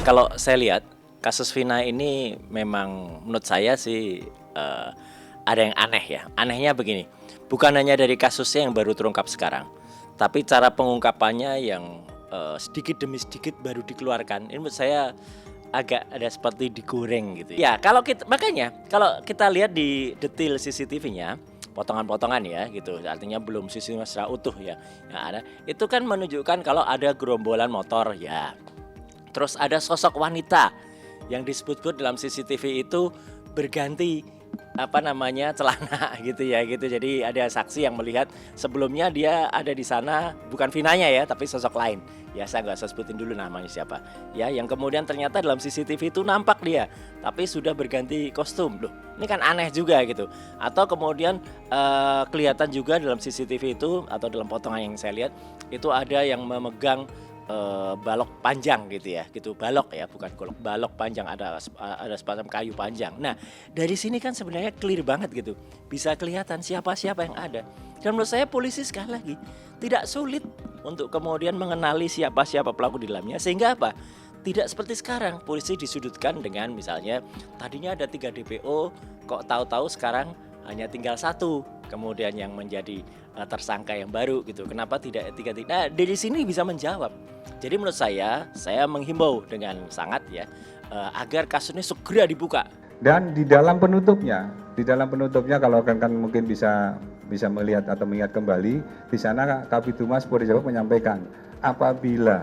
Kalau saya lihat kasus Vina ini memang menurut saya sih ada yang aneh ya. Anehnya begini, bukan hanya dari kasusnya yang baru terungkap sekarang, tapi cara pengungkapannya yang sedikit demi sedikit baru dikeluarkan. Ini menurut saya agak ada seperti digoreng gitu. Ya, makanya kalau kita lihat di detail CCTV-nya, potongan-potongan ya gitu. Artinya belum CCTV secara utuh ya. Yang ada itu kan menunjukkan kalau ada gerombolan motor ya. Terus ada sosok wanita yang disebut-sebut dalam CCTV itu berganti celana gitu ya gitu. Jadi ada saksi yang melihat sebelumnya dia ada di sana, bukan Vinanya ya, tapi sosok lain. Ya saya nggak usah sebutin dulu namanya siapa. Ya yang kemudian ternyata dalam CCTV itu nampak dia, tapi sudah berganti kostum. Loh, ini kan aneh juga gitu. Atau kemudian kelihatan juga dalam CCTV itu atau dalam potongan yang saya lihat itu ada yang memegang balok panjang gitu ya, gitu balok ya, bukan golok, balok panjang, ada semacam kayu panjang. Nah dari sini kan sebenarnya clear banget gitu, bisa kelihatan siapa yang ada. Dan menurut saya polisi sekali lagi tidak sulit untuk kemudian mengenali siapa pelaku di dalamnya, sehingga apa? Tidak seperti sekarang polisi disudutkan dengan misalnya tadinya ada 3 DPO, kok tahu-tahu sekarang hanya tinggal 1 kemudian yang menjadi tersangka yang baru gitu. Kenapa tidak 3? Nah, dari sini bisa menjawab. Jadi menurut saya menghimbau dengan sangat ya agar kasus ini segera dibuka. Dan di dalam penutupnya kalau kan mungkin bisa melihat atau mengingat kembali, di sana Kabitumas Polda Jawa menyampaikan apabila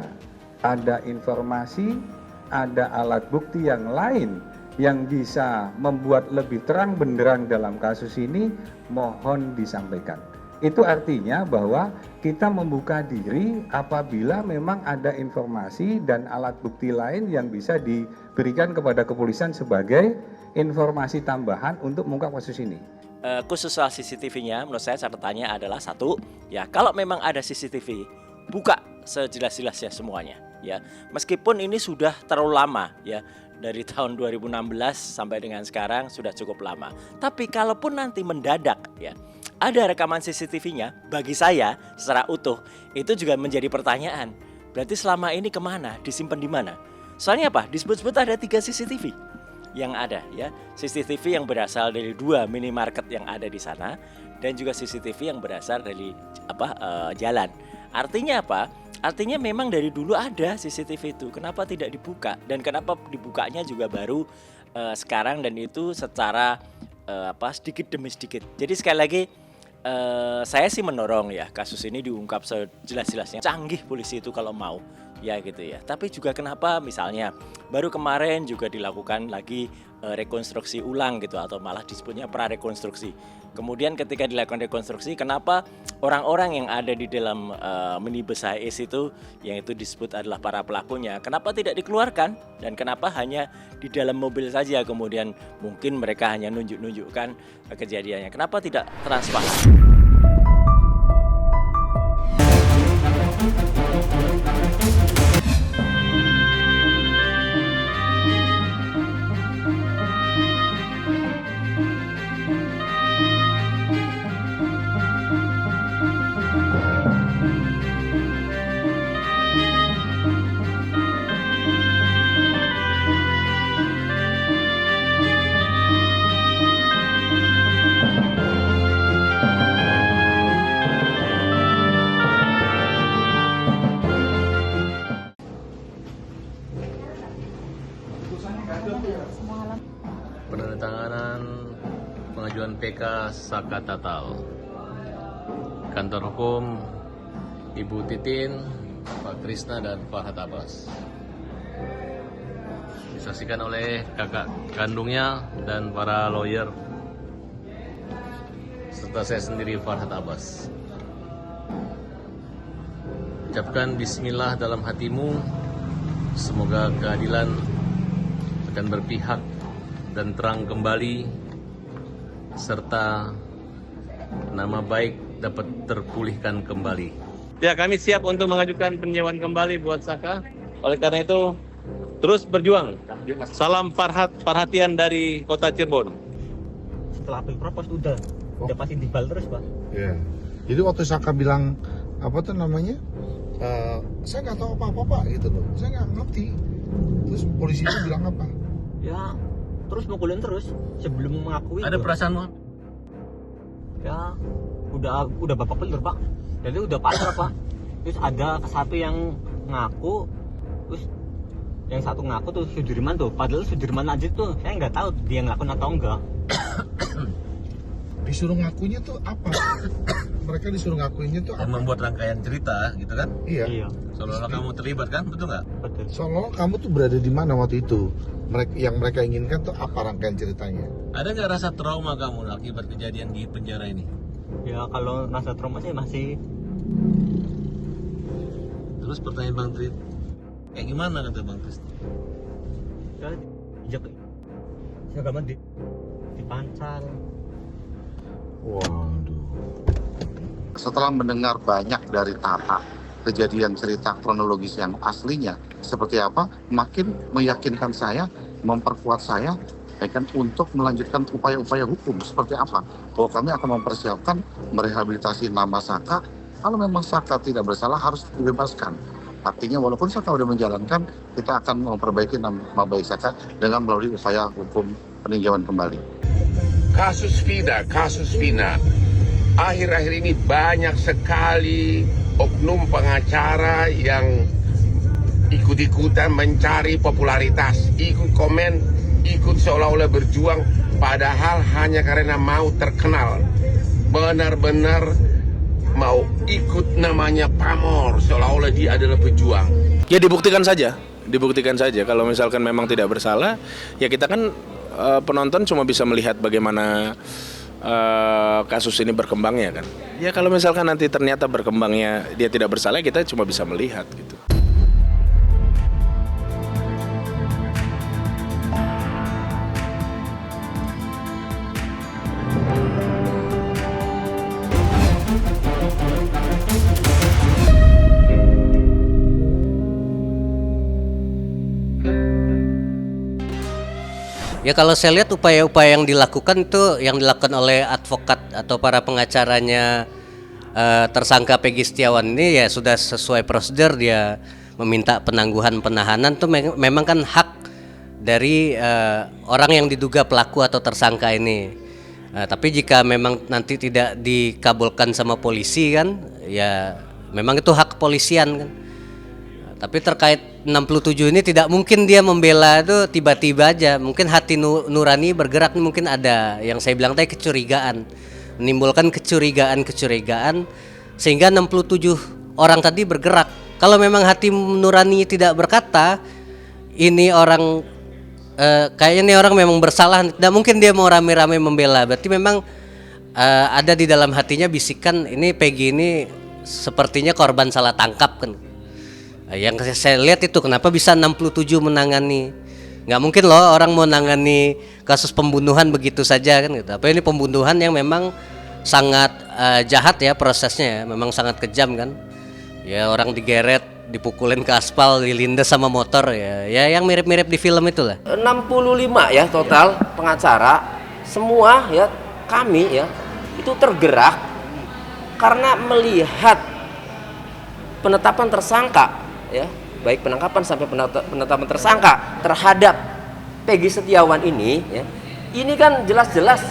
ada informasi, ada alat bukti yang lain yang bisa membuat lebih terang benderang dalam kasus ini, mohon disampaikan. Itu artinya bahwa kita membuka diri apabila memang ada informasi dan alat bukti lain yang bisa diberikan kepada kepolisian sebagai informasi tambahan untuk mengungkap kasus ini. Khusus soal CCTV-nya, menurut saya catatannya adalah 1, ya kalau memang ada CCTV, buka sejelas-jelasnya semuanya. Ya, meskipun ini sudah terlalu lama ya, dari tahun 2016 sampai dengan sekarang sudah cukup lama. Tapi kalaupun nanti mendadak ya ada rekaman CCTV-nya, bagi saya secara utuh itu juga menjadi pertanyaan. Berarti selama ini kemana? Disimpan di mana? Soalnya apa? Disebut-sebut ada 3 CCTV yang ada ya. CCTV yang berasal dari 2 minimarket yang ada di sana dan juga CCTV yang berasal dari jalan. Artinya apa? Artinya memang dari dulu ada CCTV itu. Kenapa tidak dibuka? Dan kenapa dibukanya juga baru sekarang, dan itu secara sedikit demi sedikit. Jadi sekali lagi saya sih mendorong ya kasus ini diungkap sejelas-jelasnya. Canggih polisi itu kalau mau ya gitu ya. Tapi juga kenapa misalnya baru kemarin juga dilakukan lagi rekonstruksi ulang gitu, atau malah disebutnya prarekonstruksi. Kemudian ketika dilakukan rekonstruksi, kenapa orang-orang yang ada di dalam minibus HIS itu, yang itu disebut adalah para pelakunya, kenapa tidak dikeluarkan? Dan kenapa hanya di dalam mobil saja, kemudian mungkin mereka hanya nunjuk-nunjukkan kejadiannya. Kenapa tidak transparan? Penandatanganan pengajuan PK Saka Tatal. Kantor Hukum Ibu Titin, Pak Krisna dan Farhad Abbas. Disaksikan oleh kakak kandungnya dan para lawyer serta saya sendiri, Farhad Abbas. Ucapkan bismillah dalam hatimu, semoga keadilan akan berpihak dan terang kembali, serta nama baik dapat terpulihkan kembali. Ya, kami siap untuk mengajukan peninjauan kembali buat Saka. Oleh karena itu, terus berjuang. Salam perhatian dari Kota Cirebon. Setelah apel propos udah pasti dibal terus, Pak. Iya. Jadi waktu Saka bilang saya nggak tahu apa-apa Pak gitu loh. Saya nggak ngerti. Terus polisi itu bilang apa? Ya terus mukulin terus sebelum mengakui. Ada perasaanmu? Ya udah babak belur Pak. Jadi udah pasrah Pak. Terus ada satu yang ngaku, terus yang satu ngaku tuh Sudirman tuh. Padahal Sudirman aja tuh saya nggak tahu dia ngelakuin atau enggak. Disuruh ngakunya tuh apa? Mereka disuruh ngakuinnya tuh Yang apa? membuat rangkaian cerita gitu kan? Iya. Seolah-olah kamu terlibat kan, betul nggak? Betul. Seolah kamu tuh berada di mana waktu itu? Yang mereka inginkan tuh apa rangkaian ceritanya? Ada nggak rasa trauma kamu akibat kejadian di penjara ini? Ya kalau rasa trauma sih masih. Terus pertanyaan Bang Tri, kayak gimana kata Bang Tris? Ya agama dipancal. Waduh. Setelah mendengar banyak dari Tata, kejadian cerita kronologis yang aslinya seperti apa, makin meyakinkan saya, memperkuat saya, untuk melanjutkan upaya-upaya hukum seperti apa. Bahwa kami akan mempersiapkan merehabilitasi nama Saka. Kalau memang Saka tidak bersalah harus dibebaskan. Artinya walaupun Saka sudah menjalankan, kita akan memperbaiki nama baik Saka dengan melalui upaya hukum peninjauan kembali. Kasus Vina. Akhir-akhir ini banyak sekali oknum pengacara yang ikut-ikutan mencari popularitas, ikut komen, ikut seolah-olah berjuang, padahal hanya karena mau terkenal. Benar-benar mau ikut namanya pamor, seolah-olah dia adalah pejuang. Ya dibuktikan saja. Kalau misalkan memang tidak bersalah, ya kita kan penonton cuma bisa melihat bagaimana kasus ini berkembangnya kan. Ya kalau misalkan nanti ternyata berkembangnya dia tidak bersalah, kita cuma bisa melihat gitu. Ya kalau saya lihat upaya-upaya yang dilakukan oleh advokat atau para pengacaranya tersangka Peggy Setiawan ini ya sudah sesuai prosedur. Dia meminta penangguhan penahanan itu memang kan hak dari orang yang diduga pelaku atau tersangka ini. Tapi jika memang nanti tidak dikabulkan sama polisi kan, ya memang itu hak kepolisian kan. Tapi terkait 67 ini tidak mungkin dia membela itu tiba-tiba aja. Mungkin hati nurani bergerak, mungkin ada yang saya bilang tadi kecurigaan. Menimbulkan kecurigaan sehingga 67 orang tadi bergerak. Kalau memang hati nurani tidak berkata, ini orang kayaknya ini orang memang bersalah, tidak mungkin dia mau rame-rame membela. Berarti memang ada di dalam hatinya bisikan ini Peggy ini sepertinya korban salah tangkap kan. Yang saya lihat itu kenapa bisa 67 menangani. Nggak mungkin loh orang mau nangani kasus pembunuhan begitu saja kan gitu. Apa ini pembunuhan yang memang sangat jahat ya prosesnya ya, memang sangat kejam kan. Ya orang digeret, dipukulin ke aspal, dilindas sama motor ya. Ya yang mirip-mirip di film itulah. 65 ya total pengacara semua ya, kami ya itu tergerak karena melihat penetapan tersangka ya, baik penangkapan sampai penetapan tersangka terhadap Peggy Setiawan ini ya. Ini kan jelas-jelas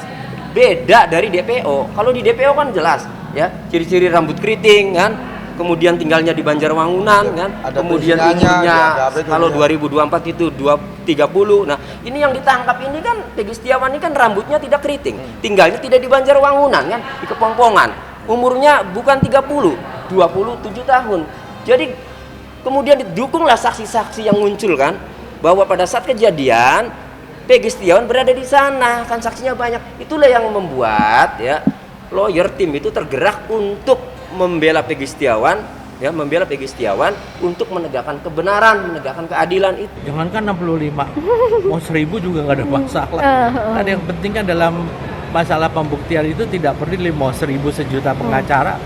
beda dari DPO. Kalau di DPO kan jelas ya, ciri-ciri rambut keriting kan, kemudian tinggalnya di Banjarwangunan kan, kemudian umurnya kalau 2024 itu 30. Nah, ini yang ditangkap ini kan Peggy Setiawan ini kan rambutnya tidak keriting, tinggalnya tidak di Banjarwangunan kan, di Kepongpongan. Umurnya bukan 30, 27 tahun. Jadi kemudian didukunglah saksi-saksi yang muncul kan, bahwa pada saat kejadian Peggy Setiawan berada di sana kan, saksinya banyak. Itulah yang membuat ya lawyer tim itu tergerak untuk membela Peggy Setiawan ya, membela Peggy Setiawan untuk menegakkan kebenaran, menegakkan keadilan itu. Jangankan 65, mau 1000 juga nggak ada masalah. Kan yang penting kan dalam masalah pembuktian itu tidak perlu mau 1000 sejuta pengacara,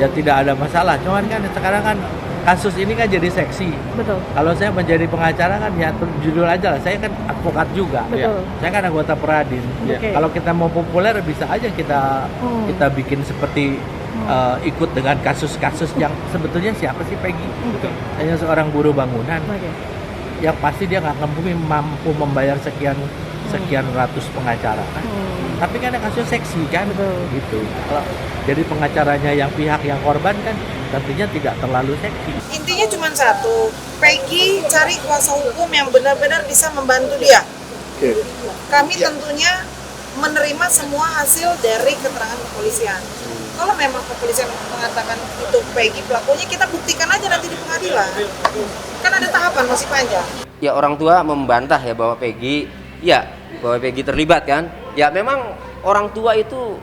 ya tidak ada masalah. Cuman kan sekarang kan kasus ini kan jadi seksi. Betul. Kalau saya menjadi pengacara kan ya judul aja lah. Saya kan advokat juga. Betul. Saya kan anggota Peradin. Okay. Kalau kita mau populer bisa aja kita bikin seperti ikut dengan kasus-kasus yang sebetulnya siapa sih Peggy? Betul. Hanya seorang buruh bangunan. Okay. yang pasti dia nggak mampu membayar sekian ratus pengacara kan. Tapi kan ada kasus seksi kan, gitu. Kalau jadi pengacaranya yang pihak yang korban kan tentunya tidak terlalu seksi. Intinya cuma satu, Peggy cari kuasa hukum yang benar-benar bisa membantu dia. Kami tentunya menerima semua hasil dari keterangan kepolisian. Kalau memang kepolisian mengatakan itu Peggy pelakunya, kita buktikan aja nanti di pengadilan. Kan ada tahapan, masih panjang. Ya orang tua membantah ya bahwa Peggy terlibat kan. Ya memang orang tua itu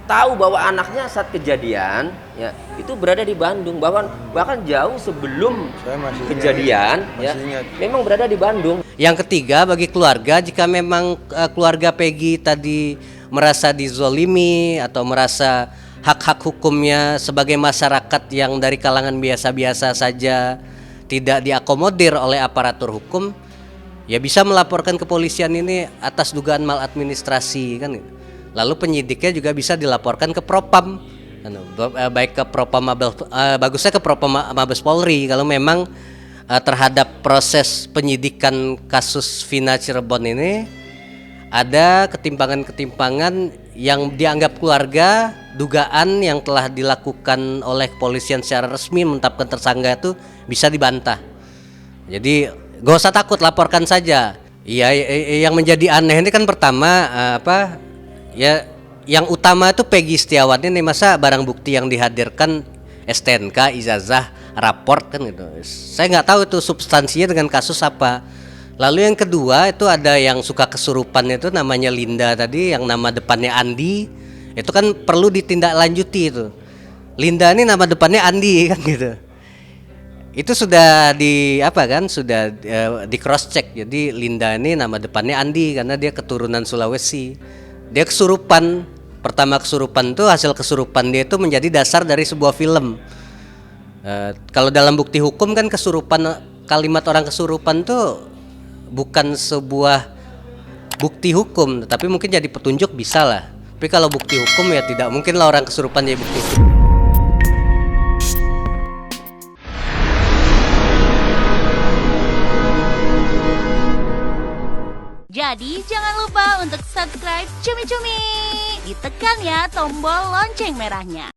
tahu bahwa anaknya saat kejadian ya itu berada di Bandung, bahkan jauh sebelum kejadian ya memang berada di Bandung. Yang ketiga, bagi keluarga, jika memang keluarga Peggy tadi merasa dizolimi atau merasa hak-hak hukumnya sebagai masyarakat yang dari kalangan biasa-biasa saja tidak diakomodir oleh aparatur hukum, ya bisa melaporkan kepolisian ini atas dugaan maladministrasi kan. Lalu penyidiknya juga bisa dilaporkan ke Propam, baik ke Propam bagusnya ke Propam Mabes Polri kalau memang terhadap proses penyidikan kasus Vina Cirebon ini ada ketimpangan-ketimpangan yang dianggap keluarga, dugaan yang telah dilakukan oleh kepolisian secara resmi menetapkan tersangka itu bisa dibantah. Jadi gak usah takut, laporkan saja. Iya, yang menjadi aneh ini kan pertama yang utama itu Peggy Setiawan ini, masa barang bukti yang dihadirkan STNK, ijazah, raport kan gitu. Saya nggak tahu itu substansinya dengan kasus apa. Lalu yang kedua itu ada yang suka kesurupan itu namanya Linda tadi, yang nama depannya Andi. Itu kan perlu ditindaklanjuti itu. Linda ini nama depannya Andi kan gitu. Itu sudah sudah di cross check. Jadi Linda ini nama depannya Andi karena dia keturunan Sulawesi. Dia kesurupan. Pertama kesurupan itu, hasil kesurupan dia itu menjadi dasar dari sebuah film. Kalau dalam bukti hukum kan kesurupan, kalimat orang kesurupan tuh bukan sebuah bukti hukum, tapi mungkin jadi petunjuk bisa lah. Tapi kalau bukti hukum ya tidak mungkin lah orang kesurupan jadi bukti hukum. Jadi jangan lupa untuk subscribe Cumi Cumi. Ditekan ya tombol lonceng merahnya.